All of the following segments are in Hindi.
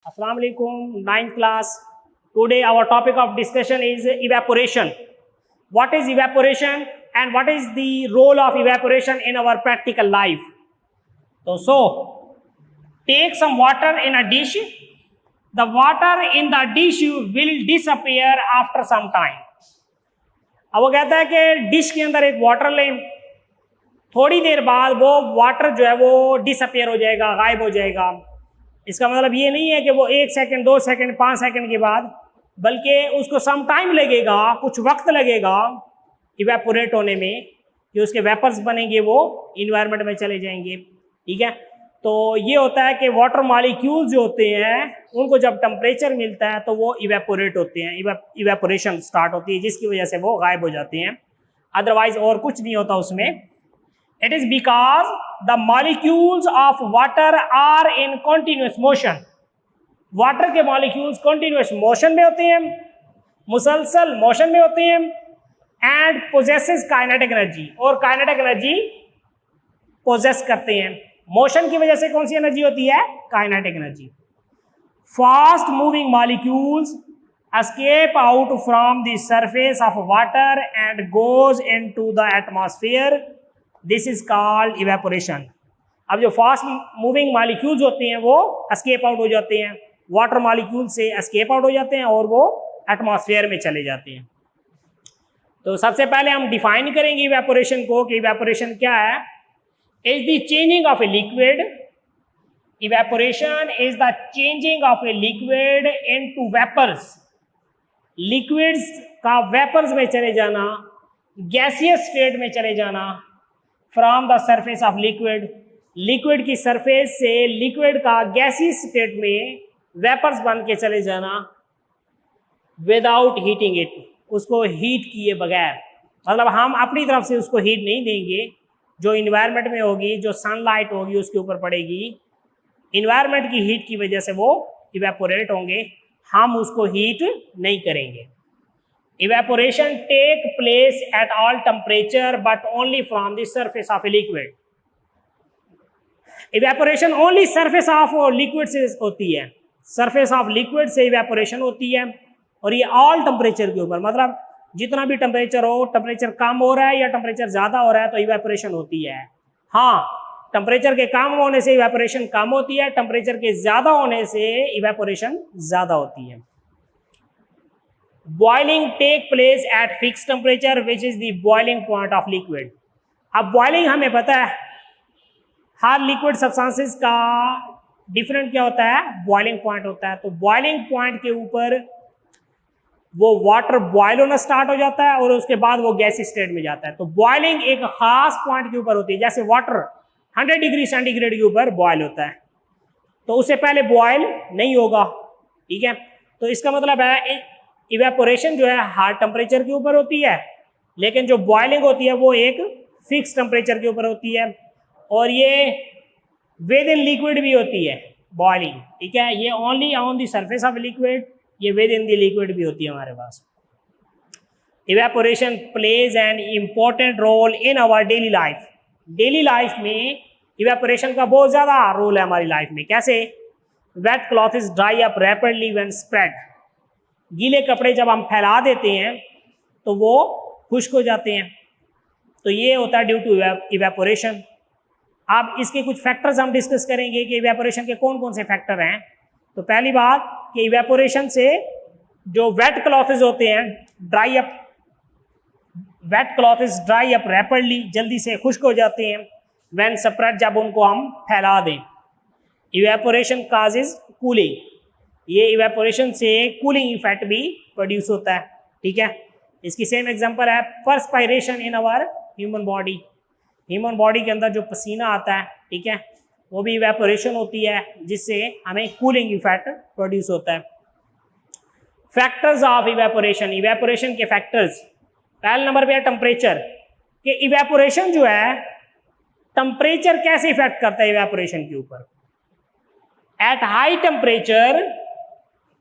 Assalamu alaikum, ninth class. Today our topic of discussion is evaporation. What is evaporation and what is the role of evaporation in our practical life? So take some water in a dish. The water in the dish will disappear after some time. अब वो कहता है कि डिश के अंदर एक वाटर लें, थोड़ी देर बाद वो वाटर जो है वो डिसअपियर हो जाएगा, गायब हो जाएगा। इसका मतलब ये नहीं है कि वो 1 सेकंड 2 सेकंड 5 सेकंड के बाद, बल्कि उसको सम टाइम लगेगा, कुछ वक्त लगेगा इवेपोरेट होने में, कि उसके वेपर्स बनेंगे, वो इन्वायरमेंट में चले जाएंगे। ठीक है, तो ये होता है कि वाटर मॉलिक्यूल्स जो होते हैं उनको जब टेम्परेचर मिलता है तो वो इवेपोरेट होते हैं, इवेपोरेशन स्टार्ट होती है, जिसकी वजह से वो गायब हो जाते हैं। अदरवाइज और कुछ नहीं होता उसमें। It is because the molecules of water are in continuous motion. Water के मॉलिक्यूल्स कंटिन्यूस मोशन में होते हैं, मुसलसल मोशन में होते हैं, एंड पोजेसेस काइनेटिक एनर्जी, और काइनेटिक एनर्जी पोजेस करते हैं। मोशन की वजह से कौन सी एनर्जी होती है? Kinetic energy. Fast moving molecules escape out from the surface of water and goes into the atmosphere. This is called evaporation. अब जो फास्ट मूविंग मॉलिक्यूल्स होते हैं वो एस्केप आउट हो जाते हैं, वाटर मॉलिक्यूल से एस्केप आउट हो जाते हैं और वो एटमॉस्फेयर में चले जाते हैं। तो सबसे पहले हम डिफाइन करेंगे इवेपोरेशन को कि इवेपोरेशन क्या है। Is the changing of a liquid, evaporation is the changing of a liquid into vapours. Liquids का वेपर्स में चले जाना, गैसियस स्टेट में चले जाना, from the surface of liquid, liquid की सरफेस से लिक्विड का गैसियस स्टेट में वेपर्स बन के चले जाना, विदाउट हीटिंग इट, उसको हीट किए बगैर। मतलब हम अपनी तरफ से उसको हीट नहीं देंगे, जो इन्वायरमेंट में होगी, जो सनलाइट होगी उसके ऊपर पड़ेगी, इन्वायरमेंट की हीट की वजह से वो इवेपोरेट होंगे, हम उसको हीट नहीं करेंगे। Evaporation take place at all temperature but only from the surface of a liquid. Evaporation only surface of liquid से होती है, सरफेस ऑफ लिक्विड से इवेपोरेशन होती है, और ये ऑल टेम्परेचर के ऊपर, मतलब जितना भी टेम्परेचर हो, टेम्परेचर कम हो रहा है या टेम्परेचर ज़्यादा हो रहा है तो इवेपोरेशन होती है। हाँ, टेम्परेचर के कम होने से इवेपोरेशन कम होती है, टेम्परेचर के ज़्यादा होने से इवेपोरेशन ज़्यादा होती है। Boiling take place at fix temperature which is the boiling point of liquid. अब बॉइलिंग हमें पता है, हर लिक्विड सब्सटेंसेस का डिफरेंट क्या होता है, बॉइलिंग पॉइंट होता है। तो बॉइलिंग पॉइंट के ऊपर वो वाटर बॉयल होना स्टार्ट हो जाता है और उसके बाद वो गैसी स्टेट में जाता है। तो बॉइलिंग एक खास पॉइंट के ऊपर होती है, जैसे वाटर 100 डिग्री सेंटीग्रेड के ऊपर बॉयल होता है, तो उससे पहले बॉयल नहीं होगा। ठीक है, तो इसका मतलब है इवेपोरेशन जो है हाई टेम्परेचर के ऊपर होती है, लेकिन जो बॉइलिंग होती है वो एक फिक्स टेम्परेचर के ऊपर होती है, और ये विद इन लिक्विड भी होती है बॉइलिंग। ठीक है, ये only on the surface of liquid, ये विद इन द लिक्विड भी होती है हमारे पास। Evaporation plays an important role in our daily life. Daily life में इवेपोरेशन का बहुत ज़्यादा रोल है हमारी लाइफ में। कैसे? Wet cloth is dry up rapidly when spread. गीले कपड़े जब हम फैला देते हैं तो वो खुश्क हो जाते हैं, तो ये होता है ड्यू टू इवेपोरेशन। अब इसके कुछ फैक्टर्स हम डिस्कस करेंगे कि इवेपोरेशन के कौन कौन से फैक्टर हैं। तो पहली बात कि इवेपोरेशन से जो वेट क्लॉथेज होते हैं dry up, wet clothes dry up rapidly, जल्दी से खुश्क हो जाते हैं, व्हेन स्प्रेड, जब उनको हम फैला दें। इवेपोरेशन काजेज कूलिंग, ये इवेपोरेशन से कूलिंग इफेक्ट भी प्रोड्यूस होता है। ठीक है, इसकी सेम एग्जांपल है perspiration in our human body. Human body के अंदर जो पसीना आता है, ठीक है, वो भी इवेपोरेशन होती है, जिससे हमें कूलिंग इफेक्ट प्रोड्यूस होता है। फैक्टर्स ऑफ इवेपोरेशन, इवेपोरेशन के फैक्टर्स। पहले नंबर पे है टेम्परेचर, कि इवेपोरेशन जो है टेम्परेचर कैसे इफेक्ट करता है इवेपोरेशन के ऊपर। At high temperature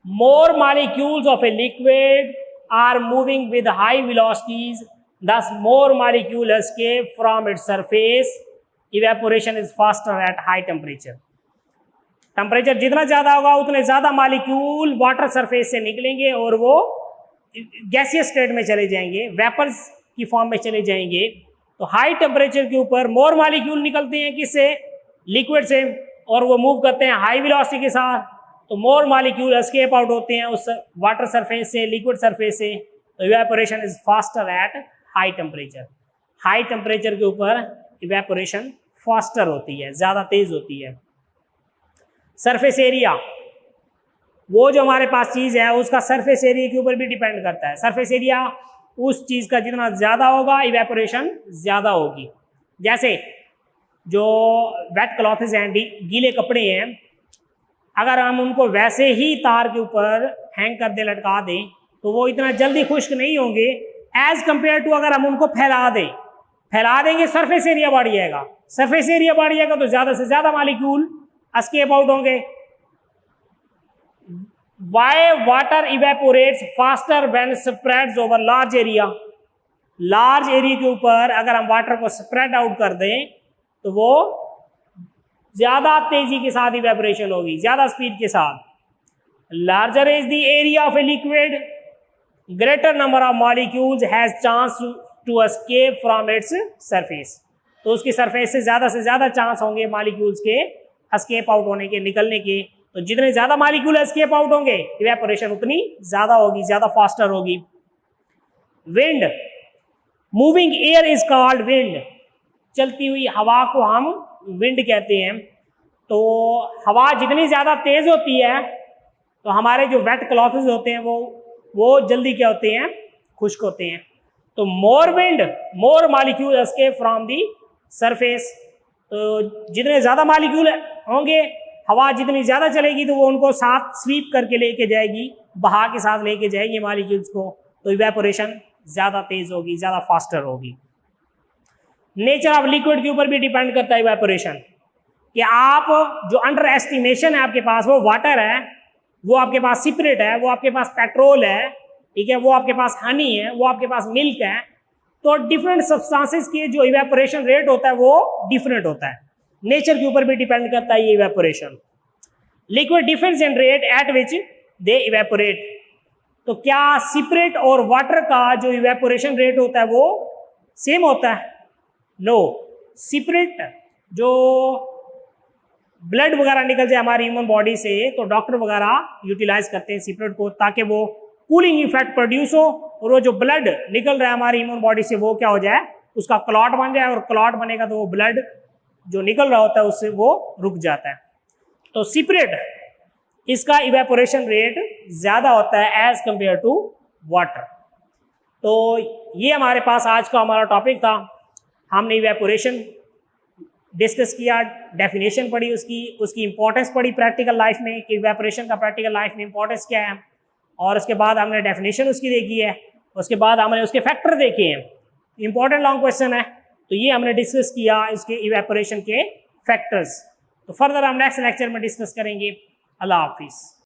more molecules of a liquid are moving with high velocities, thus more molecules escape from its surface. Evaporation is faster at high temperature. Temperature जितना ज़्यादा होगा उतने ज़्यादा मालिक्यूल वाटर सरफेस से निकलेंगे और वो गैसियस स्टेट में चले जाएंगे, वेपर्स की फॉर्म में चले जाएंगे। तो हाई टेम्परेचर के ऊपर मोर मालिक्यूल निकलते हैं किससे, लिक्विड से, और वो मूव करते हैं हाई वेलोसिटी के साथ। तो मोर मालिक्यूल एस्केप आउट होते हैं उस वाटर सरफेस से, लिक्विड सरफेस से। तो evaporation is faster at high temperature. High temperature के ऊपर इवेपोरेशन फास्टर होती है, ज़्यादा तेज होती है। सरफेस एरिया, वो जो हमारे पास चीज़ है उसका सरफेस एरिया के ऊपर भी डिपेंड करता है। सरफेस एरिया उस चीज़ का जितना ज़्यादा होगा इवेपोरेशन ज़्यादा होगी। जैसे जो वेट क्लॉथ्स हैं, गीले कपड़े हैं, अगर हम उनको वैसे ही तार के ऊपर हैंग कर दे, लटका दें, तो वो इतना जल्दी खुश्क नहीं होंगे एज कंपेयर टू अगर हम उनको फैला दें। फैला देंगे सरफेस एरिया बढ़ जाएगा, सरफेस एरिया बढ़ जाएगा तो ज़्यादा से ज़्यादा मालिक्यूल एस्केप आउट होंगे। Why water evaporates faster when spreads over large area? Large area के ऊपर अगर हम वाटर को स्प्रेड आउट कर दें तो वो ज्यादा तेजी के साथ इवेपोरेशन होगी, ज्यादा स्पीड के साथ। Larger is the area of a liquid, greater number of molecules has chance to escape from its surface. तो उसकी सरफेस से ज्यादा चांस होंगे मॉलिक्यूल्स के एस्केप आउट होने के, निकलने के। तो जितने ज्यादा मॉलिक्यूल एस्केप आउट होंगे इवेपोरेशन उतनी ज्यादा होगी, ज्यादा फास्टर होगी। Wind, moving air is called wind. चलती हुई हवा को हम विंड कहते हैं। तो हवा जितनी ज्यादा तेज होती है तो हमारे जो वेट क्लॉथ्स होते हैं वो जल्दी क्या होते हैं, खुश्क होते हैं। तो more wind more molecule escape from the surface. तो जितने ज्यादा मॉलिक्यूल होंगे, हवा जितनी ज़्यादा चलेगी तो वो उनको साथ स्वीप करके लेके जाएगी, बहा के साथ लेके जाएगी मॉलिक्यूल्स को। तो इवेपोरेशन ज़्यादा तेज होगी, ज़्यादा फास्टर होगी। नेचर ऑफ लिक्विड के ऊपर भी डिपेंड करता है इवेपोरेशन, कि आप जो अंडर एस्टिमेशन है आपके पास, वो वाटर है, वो आपके पास सिपरेट है, वो आपके पास पेट्रोल है, ठीक है, वो आपके पास हनी है, वो आपके पास मिल्क है। तो डिफरेंट सब्सटेंसेस के जो इवेपोरेशन रेट होता है वो डिफरेंट होता है। नेचर के ऊपर भी डिपेंड करता है ये evaporation. Liquid difference in rate at which they evaporate. तो क्या सिपरेट और वाटर का जो इवेपोरेशन रेट होता है वो सेम होता है? नो। सिपरेट जो ब्लड वगैरह निकल जाए हमारी ह्यूमन बॉडी से, तो डॉक्टर वगैरह यूटिलाइज करते हैं सिपरेट को, ताकि वो कूलिंग इफेक्ट प्रोड्यूस हो और वो जो ब्लड निकल रहा है हमारी ह्यूमन बॉडी से वो क्या हो जाए, उसका क्लॉट बन जाए, और क्लॉट बनेगा तो वो ब्लड जो निकल रहा होता है उससे वो रुक जाता है। तो सिपरेट, इसका इवेपोरेशन रेट ज़्यादा होता है एज कंपेयर टू वाटर। तो ये हमारे पास आज का हमारा टॉपिक था। हमने इवेपोरेशन डिस्कस किया, डेफिनेशन पढ़ी उसकी इंपॉर्टेंस पढ़ी प्रैक्टिकल लाइफ में, कि इवेपोरेशन का प्रैक्टिकल लाइफ में इंपॉर्टेंस क्या है, और उसके बाद हमने डेफिनेशन उसकी देखी है, उसके बाद हमने उसके फैक्टर देखे हैं। इंपॉर्टेंट लॉन्ग क्वेश्चन है, तो ये हमने डिस्कस किया इसके इवेपोरेशन के फैक्टर्स। तो फर्दर हम नेक्स्ट लेक्चर में डिस्कस करेंगे। अल्लाह हाफिज़।